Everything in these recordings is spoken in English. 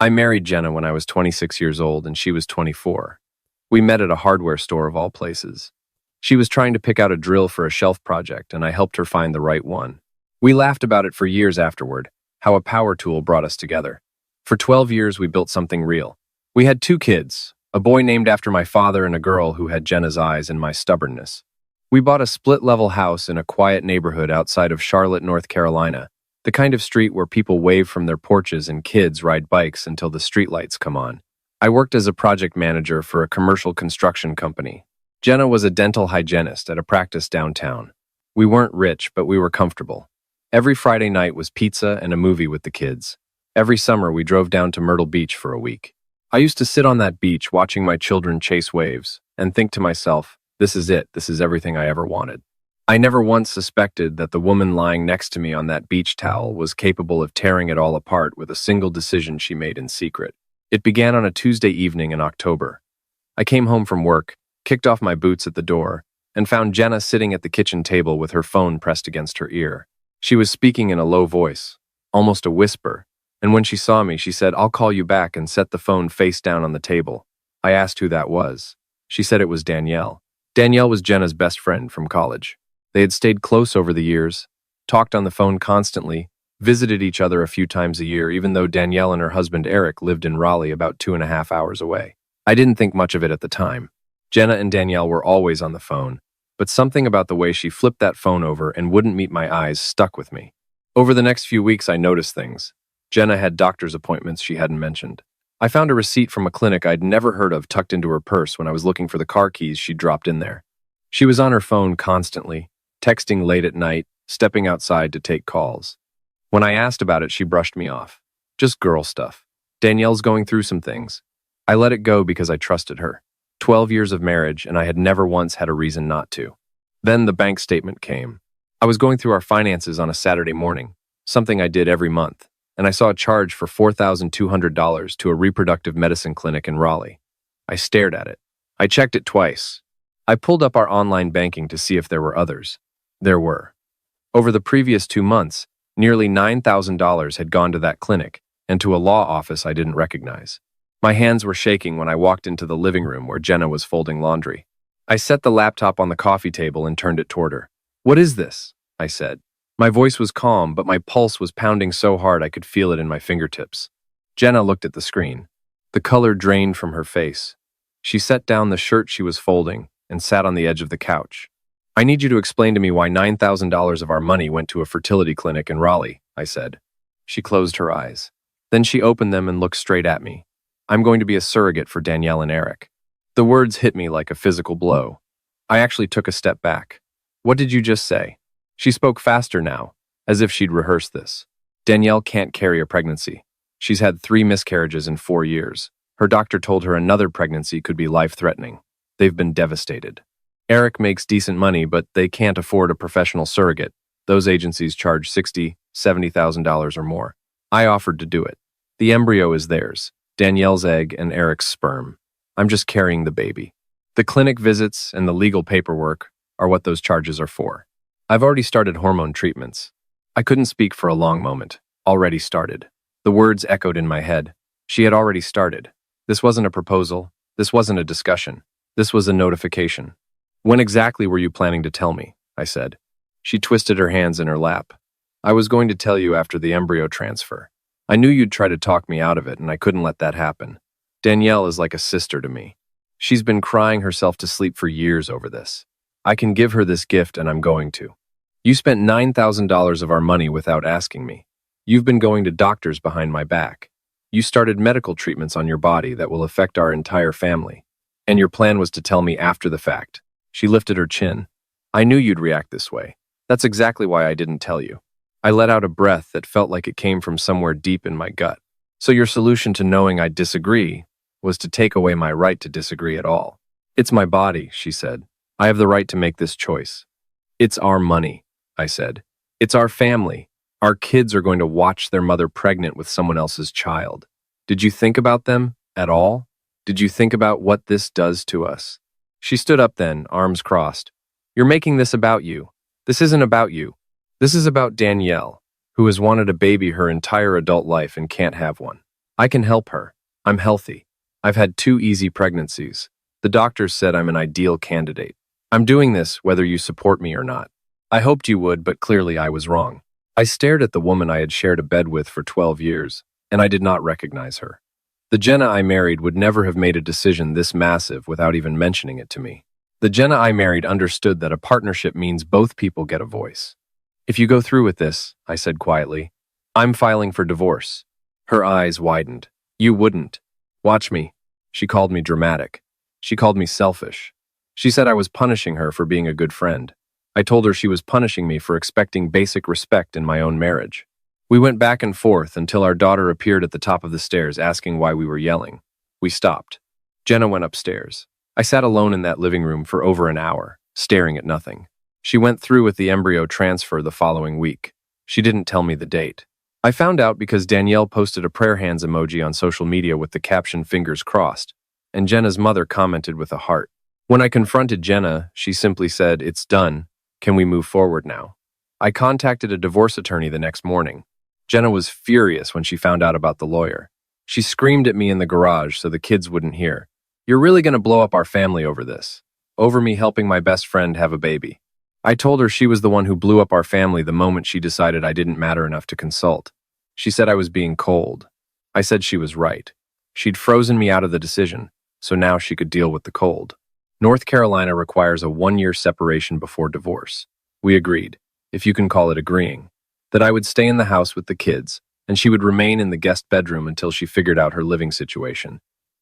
I married Jenna when I was 26 years old and she was 24. We met at a hardware store of all places. She was trying to pick out a drill for a shelf project and I helped her find the right one. We laughed about it for years afterward, how a power tool brought us together. For 12 years we built something real. We had 2 kids, a boy named after my father and a girl who had Jenna's eyes and my stubbornness. We bought a split-level house in a quiet neighborhood outside of Charlotte, North Carolina, the kind of street where people wave from their porches and kids ride bikes until the streetlights come on. I worked as a project manager for a commercial construction company. Jenna was a dental hygienist at a practice downtown. We weren't rich, but we were comfortable. Every Friday night was pizza and a movie with the kids. Every summer we drove down to Myrtle Beach for a week. I used to sit on that beach watching my children chase waves and think to myself, this is it, this is everything I ever wanted. I never once suspected that the woman lying next to me on that beach towel was capable of tearing it all apart with a single decision she made in secret. It began on a Tuesday evening in October. I came home from work, kicked off my boots at the door, and found Jenna sitting at the kitchen table with her phone pressed against her ear. She was speaking in a low voice, almost a whisper, and when she saw me, she said, "I'll call you back," and set the phone face down on the table. I asked who that was. She said it was Danielle. Danielle was Jenna's best friend from college. They had stayed close over the years, talked on the phone constantly, visited each other a few times a year, even though Danielle and her husband Eric lived in Raleigh about 2.5 hours away. I didn't think much of it at the time. Jenna and Danielle were always on the phone, but something about the way she flipped that phone over and wouldn't meet my eyes stuck with me. Over the next few weeks, I noticed things. Jenna had doctor's appointments she hadn't mentioned. I found a receipt from a clinic I'd never heard of tucked into her purse when I was looking for the car keys she'd dropped in there. She was on her phone constantly, texting late at night, stepping outside to take calls. When I asked about it, she brushed me off. Just girl stuff. Danielle's going through some things. I let it go because I trusted her. 12 years of marriage, and I had never once had a reason not to. Then the bank statement came. I was going through our finances on a Saturday morning, something I did every month, and I saw a charge for $4,200 to a reproductive medicine clinic in Raleigh. I stared at it. I checked it twice. I pulled up our online banking to see if there were others. There were. Over the previous 2 months, nearly $9,000 had gone to that clinic and to a law office I didn't recognize. My hands were shaking when I walked into the living room where Jenna was folding laundry. I set the laptop on the coffee table and turned it toward her. "What is this?" I said. My voice was calm, but my pulse was pounding so hard I could feel it in my fingertips. Jenna looked at the screen. The color drained from her face. She set down the shirt she was folding and sat on the edge of the couch. "I need you to explain to me why $9,000 of our money went to a fertility clinic in Raleigh," I said. She closed her eyes. Then she opened them and looked straight at me. "I'm going to be a surrogate for Danielle and Eric." The words hit me like a physical blow. I actually took a step back. "What did you just say?" She spoke faster now, as if she'd rehearsed this. "Danielle can't carry a pregnancy. She's had 3 miscarriages in 4 years. Her doctor told her another pregnancy could be life-threatening. They've been devastated. Eric makes decent money, but they can't afford a professional surrogate. Those agencies charge $60,000, $70,000 or more. I offered to do it. The embryo is theirs, Danielle's egg and Eric's sperm. I'm just carrying the baby. The clinic visits and the legal paperwork are what those charges are for. I've already started hormone treatments." I couldn't speak for a long moment. Already started. The words echoed in my head. She had already started. This wasn't a proposal. This wasn't a discussion. This was a notification. "When exactly were you planning to tell me?" I said. She twisted her hands in her lap. "I was going to tell you after the embryo transfer. I knew you'd try to talk me out of it, and I couldn't let that happen. Danielle is like a sister to me. She's been crying herself to sleep for years over this. I can give her this gift, and I'm going to. You spent $9,000 of our money without asking me. You've been going to doctors behind my back. You started medical treatments on your body that will affect our entire family. And your plan was to tell me after the fact." She lifted her chin. "I knew you'd react this way. That's exactly why I didn't tell you." I let out a breath that felt like it came from somewhere deep in my gut. "So your solution to knowing I disagree was to take away my right to disagree at all." "It's my body," she said. "I have the right to make this choice." "It's our money," I said. "It's our family. Our kids are going to watch their mother pregnant with someone else's child. Did you think about them at all? Did you think about what this does to us?" She stood up then, arms crossed. "You're making this about you. This isn't about you. This is about Danielle, who has wanted a baby her entire adult life and can't have one. I can help her. I'm healthy. I've had 2 easy pregnancies. The doctors said I'm an ideal candidate. I'm doing this whether you support me or not. I hoped you would, but clearly I was wrong. I stared at the woman I had shared a bed with for 12 years, and I did not recognize her. The Jenna I married would never have made a decision this massive without even mentioning it to me. The Jenna I married understood that a partnership means both people get a voice. If you go through with this, I said quietly, I'm filing for divorce. Her eyes widened. You wouldn't. Watch me. She called me dramatic. She called me selfish. She said I was punishing her for being a good friend. I told her she was punishing me for expecting basic respect in my own marriage. We went back and forth until our daughter appeared at the top of the stairs asking why we were yelling. We stopped. Jenna went upstairs. I sat alone in that living room for over an hour, staring at nothing. She went through with the embryo transfer the following week. She didn't tell me the date. I found out because Danielle posted a prayer hands emoji on social media with the caption fingers crossed, and Jenna's mother commented with a heart. When I confronted Jenna, she simply said, "It's done. Can we move forward now?" I contacted a divorce attorney the next morning. Jenna was furious when she found out about the lawyer. She screamed at me in the garage so the kids wouldn't hear. You're really going to blow up our family over this. Over me helping my best friend have a baby. I told her she was the one who blew up our family the moment she decided I didn't matter enough to consult. She said I was being cold. I said she was right. She'd frozen me out of the decision, so now she could deal with the cold. North Carolina requires a 1-year separation before divorce. We agreed, if you can call it agreeing, that I would stay in the house with the kids, and she would remain in the guest bedroom until she figured out her living situation.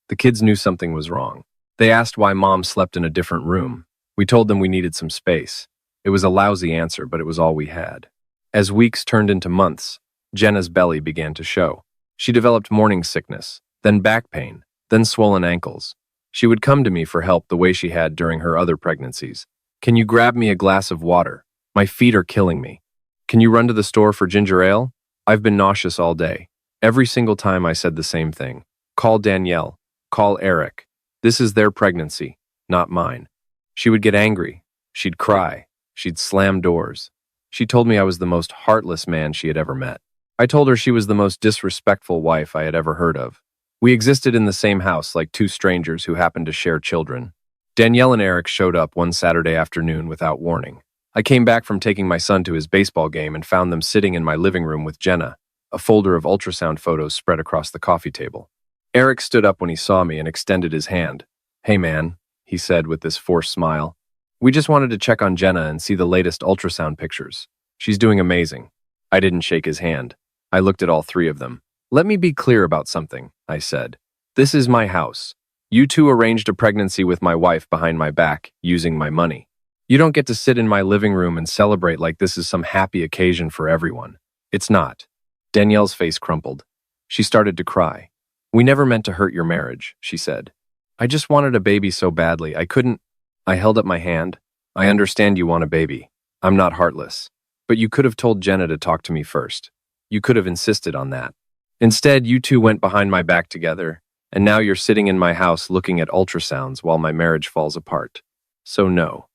The kids knew something was wrong. They asked why Mom slept in a different room. We told them we needed some space. It was a lousy answer, but it was all we had. As weeks turned into months, Jenna's belly began to show. She developed morning sickness, then back pain, then swollen ankles. She would come to me for help the way she had during her other pregnancies. Can you grab me a glass of water? My feet are killing me. Can you run to the store for ginger ale? I've been nauseous all day. Every single time I said the same thing. Call Danielle. Call Eric. This is their pregnancy, not mine. She would get angry. She'd cry. She'd slam doors. She told me I was the most heartless man she had ever met. I told her she was the most disrespectful wife I had ever heard of. We existed in the same house like 2 strangers who happened to share children. Danielle and Eric showed up one Saturday afternoon without warning. I came back from taking my son to his baseball game and found them sitting in my living room with Jenna, a folder of ultrasound photos spread across the coffee table. Eric stood up when he saw me and extended his hand. Hey man, he said with this forced smile. We just wanted to check on Jenna and see the latest ultrasound pictures. She's doing amazing. I didn't shake his hand. I looked at all 3 of them. Let me be clear about something, I said. This is my house. You 2 arranged a pregnancy with my wife behind my back, using my money. You don't get to sit in my living room and celebrate like this is some happy occasion for everyone. It's not. Danielle's face crumpled. She started to cry. We never meant to hurt your marriage, she said. I just wanted a baby so badly, I couldn't. I held up my hand. I understand you want a baby. I'm not heartless. But you could have told Jenna to talk to me first. You could have insisted on that. Instead, you 2 went behind my back together, and now you're sitting in my house looking at ultrasounds while my marriage falls apart. So no,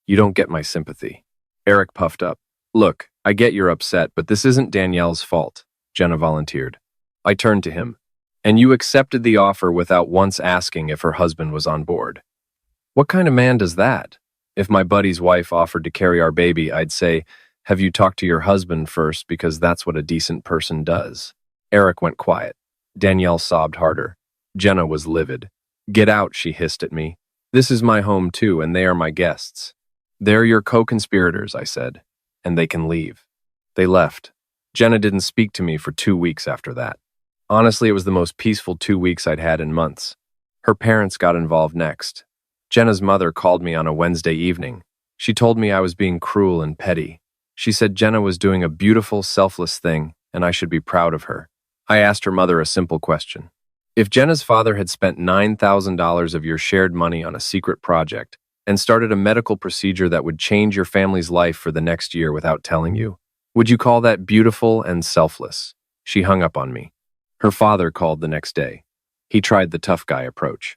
you don't get my sympathy. Eric puffed up. Look, I get you're upset, but this isn't Danielle's fault, Jenna volunteered. I turned to him. And you accepted the offer without once asking if her husband was on board. What kind of man does that? If my buddy's wife offered to carry our baby, I'd say, have you talked to your husband first, because that's what a decent person does. Eric went quiet. Danielle sobbed harder. Jenna was livid. Get out, she hissed at me. This is my home too, and they are my guests. They're your co-conspirators, I said, and they can leave. They left. Jenna didn't speak to me for 2 weeks after that. Honestly, it was the most peaceful 2 weeks I'd had in months. Her parents got involved next. Jenna's mother called me on a Wednesday evening. She told me I was being cruel and petty. She said Jenna was doing a beautiful, selfless thing, and I should be proud of her. I asked her mother a simple question. If Jenna's father had spent $9,000 of your shared money on a secret project and started a medical procedure that would change your family's life for the next year without telling you, would you call that beautiful and selfless? She hung up on me. Her father called the next day. He tried the tough guy approach.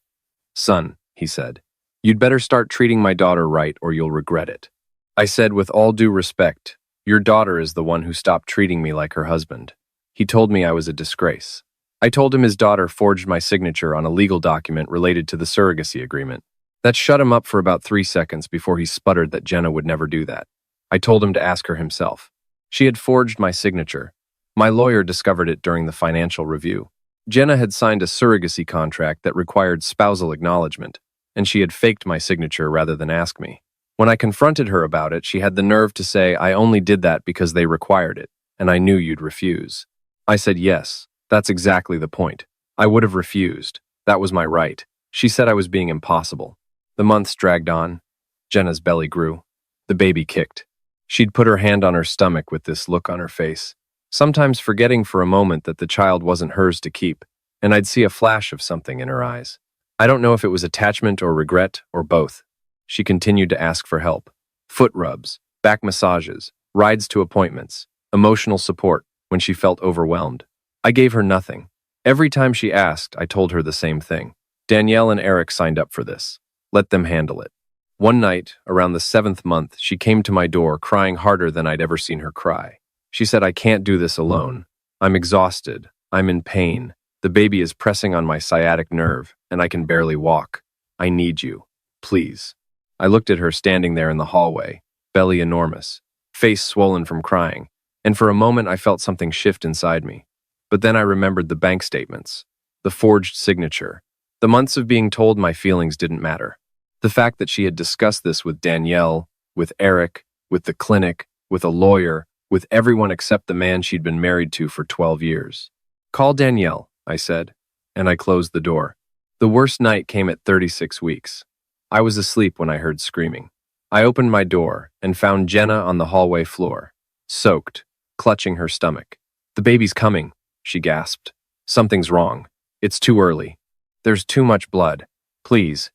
Son, he said, you'd better start treating my daughter right or you'll regret it. I said, with all due respect, your daughter is the one who stopped treating me like her husband. He told me I was a disgrace. I told him his daughter forged my signature on a legal document related to the surrogacy agreement. That shut him up for about 3 seconds before he sputtered that Jenna would never do that. I told him to ask her himself. She had forged my signature. My lawyer discovered it during the financial review. Jenna had signed a surrogacy contract that required spousal acknowledgement, and she had faked my signature rather than ask me. When I confronted her about it, she had the nerve to say, "I only did that because they required it, and I knew you'd refuse." I said, "Yes, that's exactly the point. I would have refused. That was my right." She said I was being impossible. The months dragged on. Jenna's belly grew. The baby kicked. She'd put her hand on her stomach with this look on her face, sometimes forgetting for a moment that the child wasn't hers to keep, and I'd see a flash of something in her eyes. I don't know if it was attachment or regret or both. She continued to ask for help. Foot rubs, back massages, rides to appointments, emotional support when she felt overwhelmed. I gave her nothing. Every time she asked, I told her the same thing. Danielle and Eric signed up for this. Let them handle it. One night, around the 7th month, she came to my door crying harder than I'd ever seen her cry. She said, "I can't do this alone. I'm exhausted. I'm in pain. The baby is pressing on my sciatic nerve, and I can barely walk. I need you. Please." I looked at her standing there in the hallway, belly enormous, face swollen from crying, and for a moment I felt something shift inside me. But then I remembered the bank statements, the forged signature. The months of being told my feelings didn't matter. The fact that she had discussed this with Danielle, with Eric, with the clinic, with a lawyer, with everyone except the man she'd been married to for 12 years. "Call Danielle," I said, and I closed the door. The worst night came at 36 weeks. I was asleep when I heard screaming. I opened my door and found Jenna on the hallway floor, soaked, clutching her stomach. "The baby's coming," she gasped. "Something's wrong. It's too early. There's too much blood. Please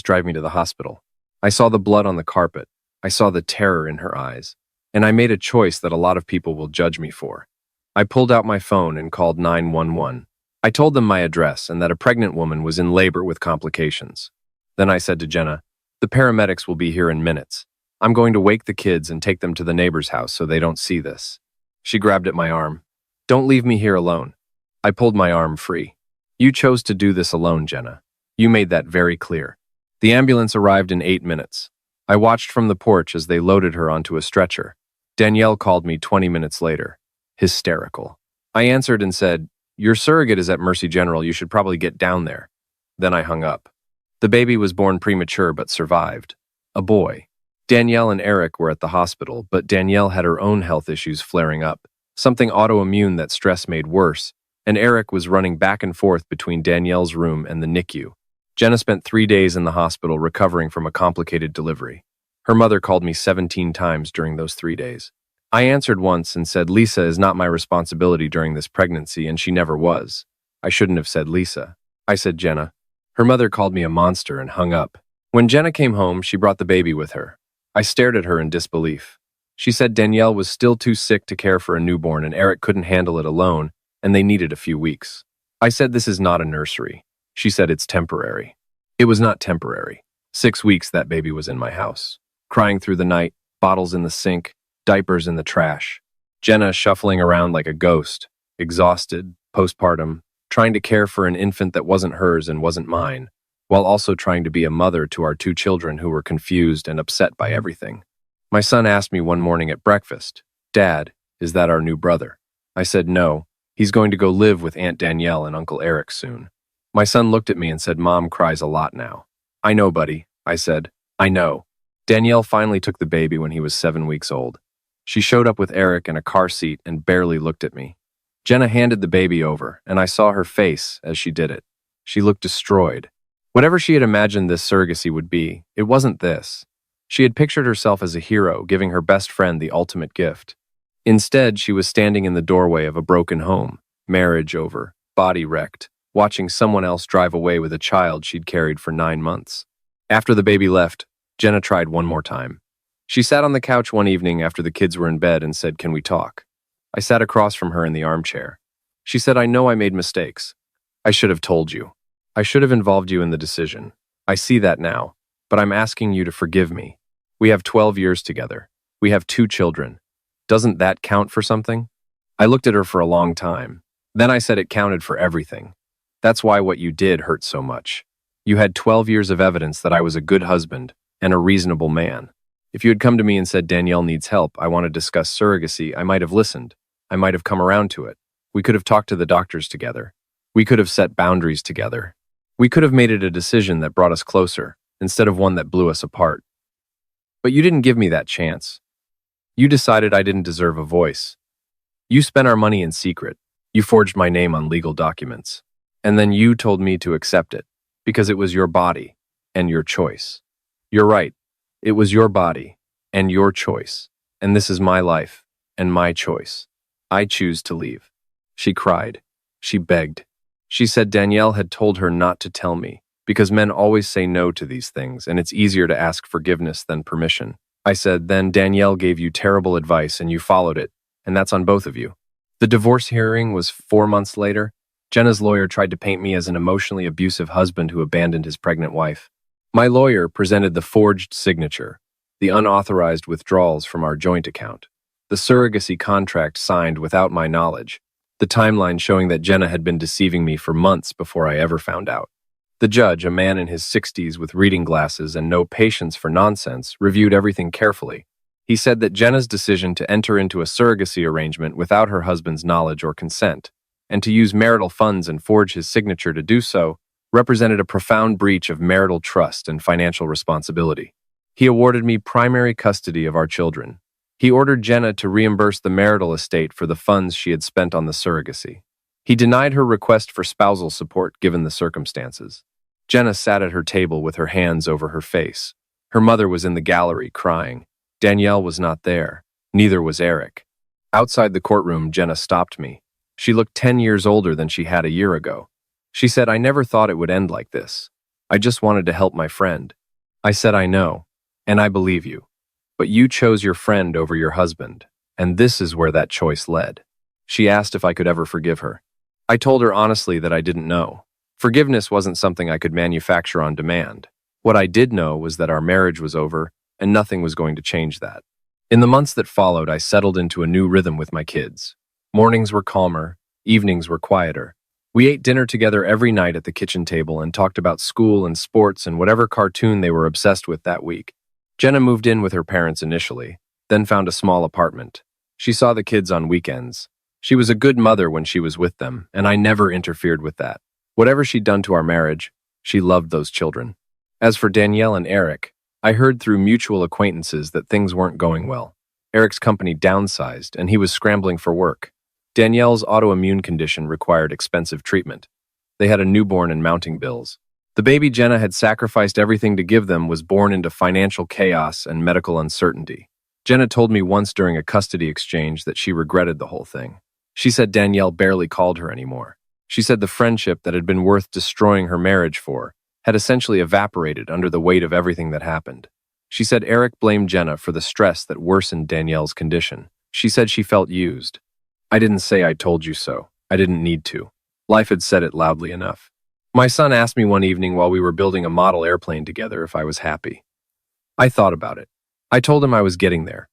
drive me to the hospital." I saw the blood on the carpet. I saw the terror in her eyes. And I made a choice that a lot of people will judge me for. I pulled out my phone and called 911. I told them my address and that a pregnant woman was in labor with complications. Then I said to Jenna, "The paramedics will be here in minutes. I'm going to wake the kids and take them to the neighbor's house so they don't see this." She grabbed at my arm. "Don't leave me here alone." I pulled my arm free. "You chose to do this alone, Jenna. You made that very clear." The ambulance arrived in 8 minutes. I watched from the porch as they loaded her onto a stretcher. Danielle called me 20 minutes later, hysterical. I answered and said, "Your surrogate is at Mercy General. You should probably get down there." Then I hung up. The baby was born premature but survived. A boy. Danielle and Eric were at the hospital, but Danielle had her own health issues flaring up, something autoimmune that stress made worse, and Eric was running back and forth between Danielle's room and the NICU. Jenna spent 3 days in the hospital recovering from a complicated delivery. Her mother called me 17 times during those 3 days. I answered once and said, "Lisa is not my responsibility during this pregnancy, and she never was." I shouldn't have said Lisa. I said Jenna. Her mother called me a monster and hung up. When Jenna came home, she brought the baby with her. I stared at her in disbelief. She said Danielle was still too sick to care for a newborn and Eric couldn't handle it alone, and they needed a few weeks. I said, "This is not a nursery." She said, "It's temporary." It was not temporary. 6 weeks that baby was in my house, crying through the night, bottles in the sink, diapers in the trash. Jenna shuffling around like a ghost, exhausted, postpartum, trying to care for an infant that wasn't hers and wasn't mine, while also trying to be a mother to our 2 children who were confused and upset by everything. My son asked me one morning at breakfast, "Dad, is that our new brother?" I said no. He's going to go live with Aunt Danielle and Uncle Eric soon. My son looked at me and said, "Mom cries a lot now." "I know, buddy," I said. "I know." Danielle finally took the baby when he was 7 weeks old. She showed up with Eric in a car seat and barely looked at me. Jenna handed the baby over, and I saw her face as she did it. She looked destroyed. Whatever she had imagined this surrogacy would be, it wasn't this. She had pictured herself as a hero, giving her best friend the ultimate gift. Instead, she was standing in the doorway of a broken home, marriage over, body wrecked, watching someone else drive away with a child she'd carried for 9 months. After the baby left, Jenna tried one more time. She sat on the couch one evening after the kids were in bed and said, "Can we talk?" I sat across from her in the armchair. She said, "I know I made mistakes. I should have told you. I should have involved you in the decision. I see that now, but I'm asking you to forgive me. We have 12 years together. We have 2 children. Doesn't that count for something?" I looked at her for a long time. Then I said it counted for everything. That's why what you did hurt so much. You had 12 years of evidence that I was a good husband and a reasonable man. If you had come to me and said Danielle needs help, I want to discuss surrogacy, I might have listened. I might have come around to it. We could have talked to the doctors together. We could have set boundaries together. We could have made it a decision that brought us closer, instead of one that blew us apart. But you didn't give me that chance. You decided I didn't deserve a voice. You spent our money in secret. You forged my name on legal documents. And then you told me to accept it, because it was your body and your choice. You're right. It was your body and your choice. And this is my life and my choice. I choose to leave. She cried. She begged. She said Danielle had told her not to tell me, because men always say no to these things, and it's easier to ask forgiveness than permission. I said, then Danielle gave you terrible advice and you followed it, and that's on both of you. The divorce hearing was 4 months later. Jenna's lawyer tried to paint me as an emotionally abusive husband who abandoned his pregnant wife. My lawyer presented the forged signature, the unauthorized withdrawals from our joint account, the surrogacy contract signed without my knowledge, the timeline showing that Jenna had been deceiving me for months before I ever found out. The judge, a man in his 60s with reading glasses and no patience for nonsense, reviewed everything carefully. He said that Jenna's decision to enter into a surrogacy arrangement without her husband's knowledge or consent, and to use marital funds and forge his signature to do so, represented a profound breach of marital trust and financial responsibility. He awarded me primary custody of our children. He ordered Jenna to reimburse the marital estate for the funds she had spent on the surrogacy. He denied her request for spousal support given the circumstances. Jenna sat at her table with her hands over her face. Her mother was in the gallery crying. Danielle was not there. Neither was Eric. Outside the courtroom, Jenna stopped me. She looked 10 years older than she had a year ago. She said, I never thought it would end like this. I just wanted to help my friend. I said, I know, and I believe you. But you chose your friend over your husband, and this is where that choice led. She asked if I could ever forgive her. I told her honestly that I didn't know. Forgiveness wasn't something I could manufacture on demand. What I did know was that our marriage was over, and nothing was going to change that. In the months that followed, I settled into a new rhythm with my kids. Mornings were calmer, evenings were quieter. We ate dinner together every night at the kitchen table and talked about school and sports and whatever cartoon they were obsessed with that week. Jenna moved in with her parents initially, then found a small apartment. She saw the kids on weekends. She was a good mother when she was with them, and I never interfered with that. Whatever she'd done to our marriage, she loved those children. As for Danielle and Eric, I heard through mutual acquaintances that things weren't going well. Eric's company downsized, and he was scrambling for work. Danielle's autoimmune condition required expensive treatment. They had a newborn and mounting bills. The baby Jenna had sacrificed everything to give them was born into financial chaos and medical uncertainty. Jenna told me once during a custody exchange that she regretted the whole thing. She said Danielle barely called her anymore. She said the friendship that had been worth destroying her marriage for had essentially evaporated under the weight of everything that happened. She said Eric blamed Jenna for the stress that worsened Danielle's condition. She said she felt used. I didn't say I told you so. I didn't need to. Life had said it loudly enough. My son asked me one evening while we were building a model airplane together if I was happy. I thought about it. I told him I was getting there.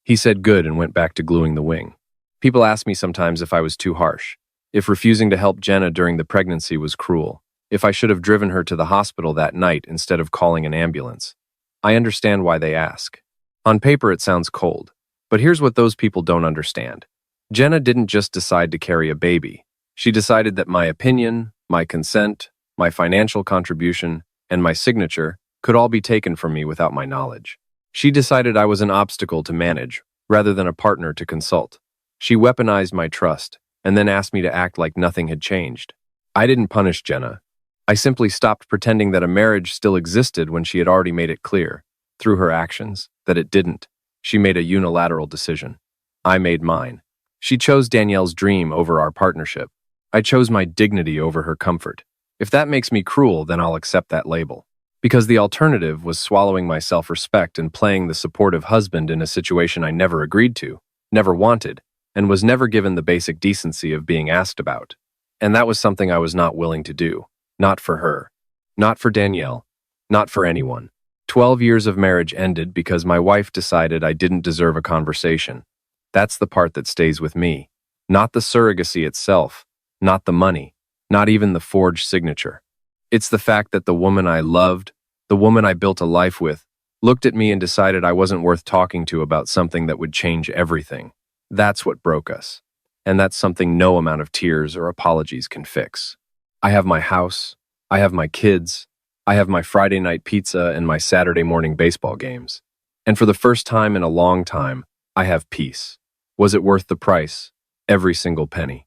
He said good and went back to gluing the wing. People ask me sometimes if I was too harsh, if refusing to help Jenna during the pregnancy was cruel, if I should have driven her to the hospital that night instead of calling an ambulance. I understand why they ask. On paper it sounds cold, but here's what those people don't understand. Jenna didn't just decide to carry a baby. She decided that my opinion, my consent, my financial contribution, and my signature could all be taken from me without my knowledge. She decided I was an obstacle to manage, rather than a partner to consult. She weaponized my trust, and then asked me to act like nothing had changed. I didn't punish Jenna. I simply stopped pretending that a marriage still existed when she had already made it clear, through her actions, that it didn't. She made a unilateral decision. I made mine. She chose Danielle's dream over our partnership. I chose my dignity over her comfort. If that makes me cruel, then I'll accept that label. Because the alternative was swallowing my self-respect and playing the supportive husband in a situation I never agreed to, never wanted, and was never given the basic decency of being asked about. And that was something I was not willing to do. Not for her. Not for Danielle. Not for anyone. 12 years of marriage ended because my wife decided I didn't deserve a conversation. That's the part that stays with me. Not the surrogacy itself, Not the money, not even the forged signature. It's the fact that the woman I loved, the woman I built a life with, looked at me and decided I wasn't worth talking to about something that would change everything. That's what broke us. And that's something no amount of tears or apologies can fix. I have my house, I have my kids, I have my Friday night pizza and my Saturday morning baseball games. And for the first time in a long time, I have peace. Was it worth the price? Every single penny.